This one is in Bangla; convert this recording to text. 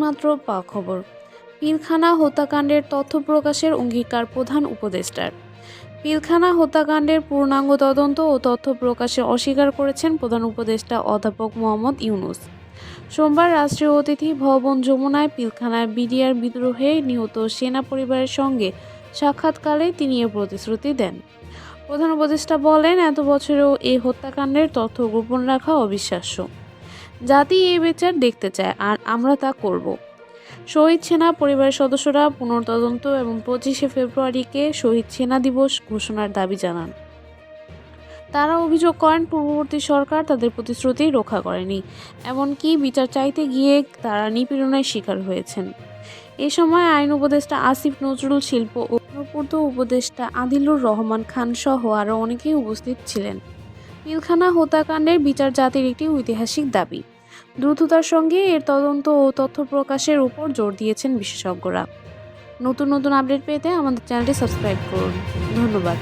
এইমাত্র পাওয়া খবর। পিলখানা হত্যাকাণ্ডের তথ্য প্রকাশের অঙ্গীকার প্রধান উপদেষ্টার। পিলখানা হত্যাকাণ্ডের পূর্ণাঙ্গ তদন্ত ও তথ্য প্রকাশে অস্বীকার করেছেন প্রধান উপদেষ্টা অধ্যাপক মোহাম্মদ ইউনূস। সোমবার রাষ্ট্রীয় অতিথি ভবন যমুনায় পিলখানায় বিডিআর বিদ্রোহে নিহত সেনা পরিবারের সঙ্গে সাক্ষাৎকালে তিনি এ প্রতিশ্রুতি দেন। প্রধান উপদেষ্টা বলেন, এত বছরেও এই হত্যাকাণ্ডের তথ্য গোপন রাখা অবিশ্বাস্য। জাতি এই বিচার দেখতে চায়, আর আমরা তা করব। শহীদ সেনা পরিবারের সদস্যরা পুনর্তদন্ত এবং 25শে ফেব্রুয়ারিকে শহীদ সেনা দিবস ঘোষণার দাবি জানান। তারা অভিযোগ করেন, পূর্ববর্তী সরকার তাদের প্রতিশ্রুতি রক্ষা করেনি, এমনকি বিচার চাইতে গিয়ে তারা নিপীড়নের শিকার হয়েছেন। এ সময় আইন উপদেষ্টা আসিফ নজরুল, শিল্প ও গণপূর্ত উপদেষ্টা আদিলুর রহমান খান সহ আরও অনেকেই উপস্থিত ছিলেন। পিলখানা হত্যাকাণ্ডের বিচার জাতির একটি ঐতিহাসিক দাবি। দ্রুততার সঙ্গে এর তদন্ত ও তথ্য প্রকাশের উপর জোর দিয়েছেন বিশেষজ্ঞরা। নতুন আপডেট পেতে আমাদের চ্যানেলটি সাবস্ক্রাইব করুন। ধন্যবাদ।